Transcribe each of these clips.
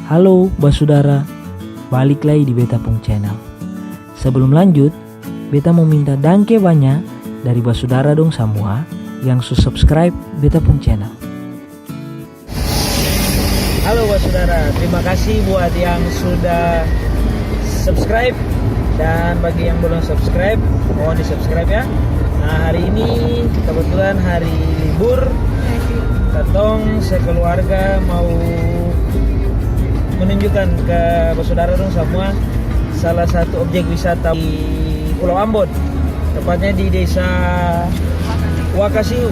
Halo Basudara, balik lagi di Beta Pung Channel. Sebelum lanjut, Beta mau minta dangke banyak dari Basudara dong semua yang subscribe Beta Pung Channel. Halo Basudara, terima kasih buat yang sudah subscribe, dan bagi yang belum subscribe, mohon di subscribe ya. Nah, hari ini kebetulan hari libur, katong sekeluarga mau menunjukkan ke saudara dong semua salah satu objek wisata di Pulau Ambon, tepatnya di desa Wakasiu.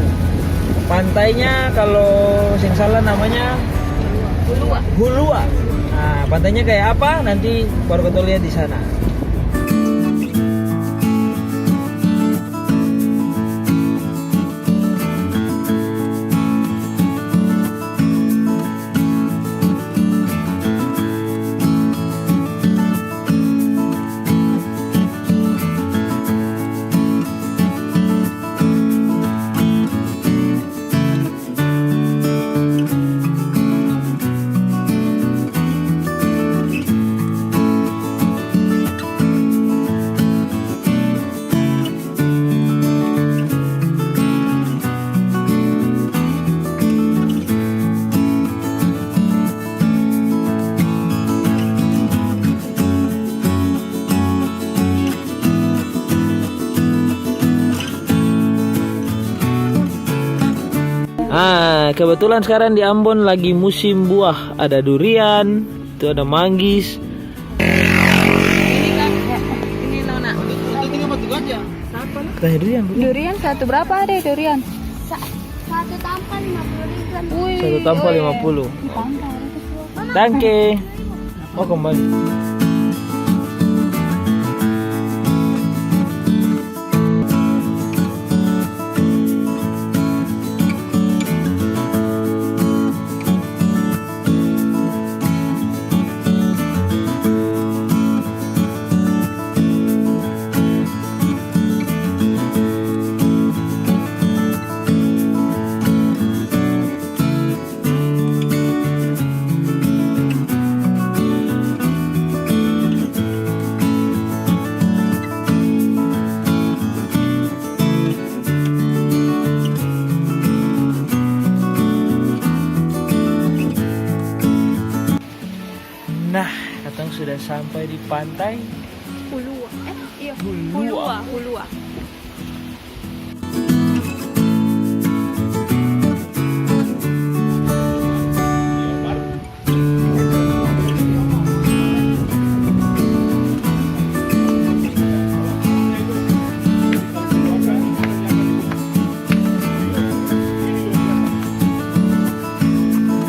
Pantainya kalau sing salah namanya Hulua. Nah, pantainya kayak apa nanti baru kita lihat di sana. Kebetulan sekarang di Ambon lagi musim buah. Ada durian, itu ada manggis. Ini kan, ini Nona. Durian satu berapa ada durian? Satu tampal 50.000. Wih, Satu tampal 50. Danke. Oh, kembali. Nah, katong sudah sampai di pantai Hulua. Iya. Hulua. Hulua.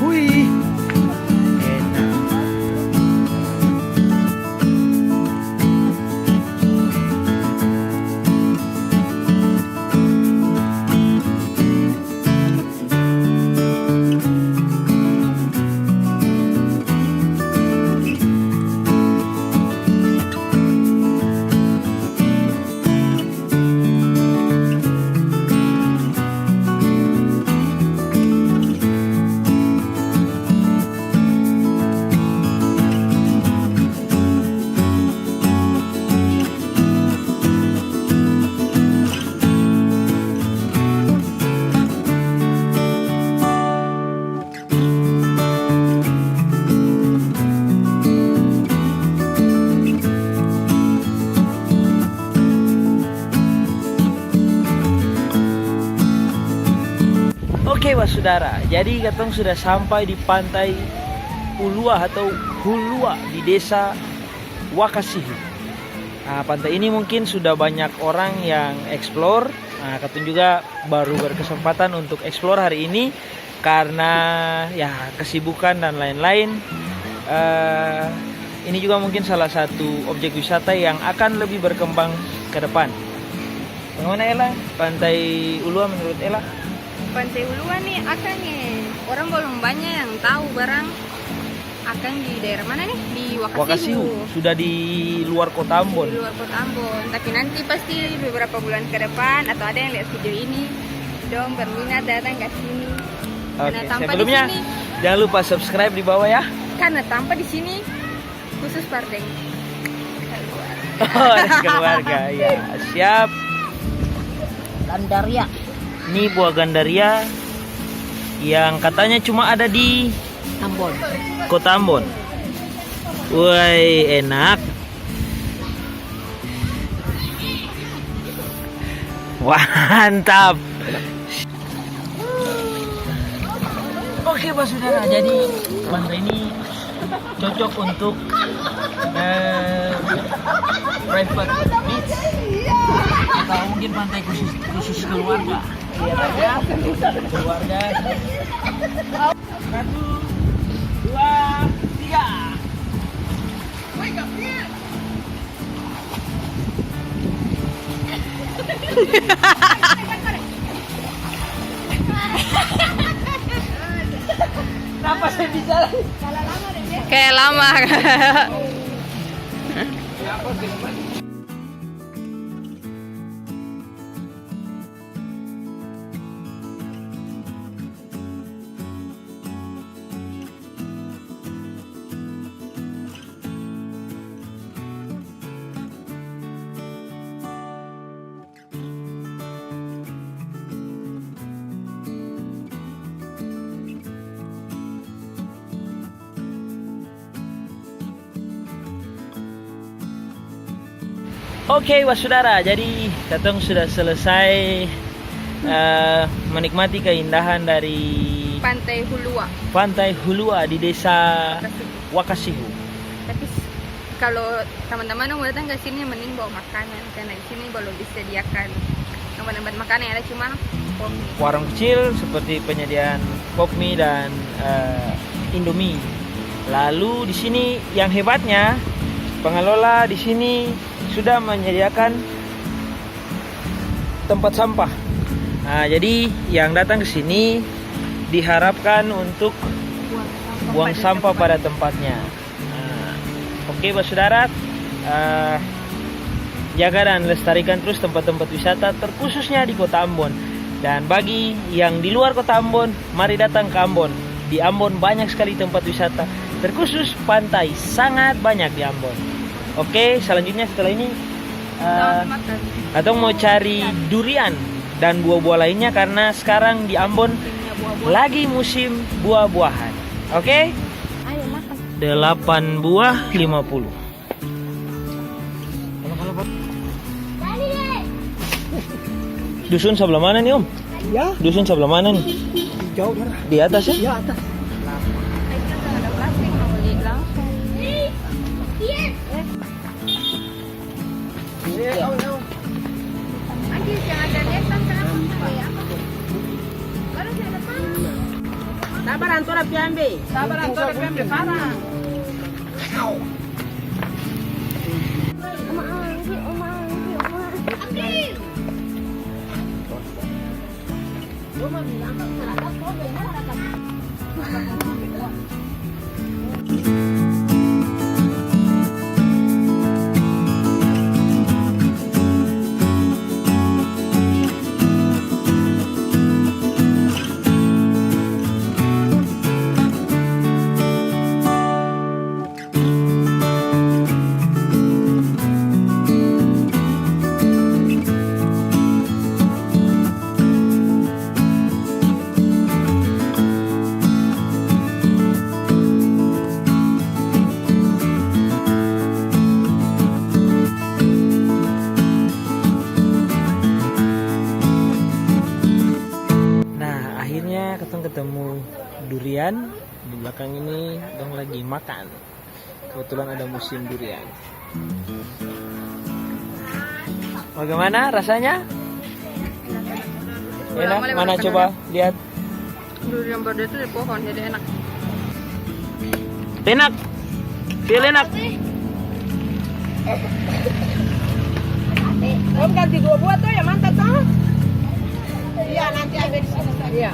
Wih, enak. Oke Basudara, jadi katong sudah sampai di pantai Hulua atau Hulua di desa Wakasihu. Nah, pantai ini mungkin sudah banyak orang yang explore. Nah, katong juga baru berkesempatan untuk explore hari ini karena ya kesibukan dan lain-lain. Ini juga mungkin salah satu objek wisata yang akan lebih berkembang ke depan. Bagaimana Ella? Pantai Hulua menurut Ella? Pantai Hulua nih akan orang belum banyak yang tahu barang akan di daerah mana nih, di Wakasihu. Sudah di luar kota Ambon. Di luar kota Ambon. Tapi nanti pasti beberapa bulan ke depan atau ada yang lihat video ini dong berminat datang ke sini. Oke, sebelumnya jangan lupa subscribe di bawah ya. Karena tanpa di sini khusus parteng. Oh, ada keluarga. Ya, siap. Gandaria. Ini buah gandaria yang katanya cuma ada di Ambon. Kota Ambon. Woi, enak. Mantap. Oke, Pak Saudara. Jadi pantai ini cocok untuk private beach atau mungkin pantai khusus keluarga. Lihat aja keluarga. 1, 2, 3. Kenapa saya bisa? Kayak lama. Oke, Saudara, jadi katong sudah selesai menikmati keindahan dari Pantai Hulua. Pantai Hulua di desa Wakasihu. Tapi kalau teman-teman mau datang ke sini mending bawa makanan karena di sini belum disediakan tempat-tempat makanan yang ada cuma pop mie. Warung kecil seperti penyediaan pop mie dan Indomie. Lalu di sini yang hebatnya pengelola di sini sudah menyediakan tempat sampah. Nah, jadi yang datang ke sini diharapkan untuk buang sampah pada tempatnya. Nah, oke, Saudara, jaga dan lestarikan terus tempat-tempat wisata terkhususnya di Kota Ambon. Dan bagi yang di luar Kota Ambon, mari datang ke Ambon. Di Ambon banyak sekali tempat wisata, terkhusus pantai, sangat banyak di Ambon. Oke, selanjutnya setelah ini atau mau cari durian dan buah-buah lainnya karena sekarang di Ambon lagi musim buah-buahan. Oke? Ayo makan. 8 buah 50. Dusun sebelah mana nih, Om? Ya, Dusun sebelah mana nih? jauh darah. Di atas ya? Ya atas. Ada plastik mau beli langsung. Anjir, jangan ada netan kenapa ya? Baru saya depan. Sabar antora piambe. Sabar antora piambe parang. Ketemu durian di belakang ini, dong lagi makan. Kebetulan ada musim durian. Bagaimana rasanya? Enak? Mana coba lihat? Durian baru itu di pohon jadi enak. Enak. Feel enak. Om ganti 2 buah tuh ya mantap toh. Iya nanti ada di sana. Iya.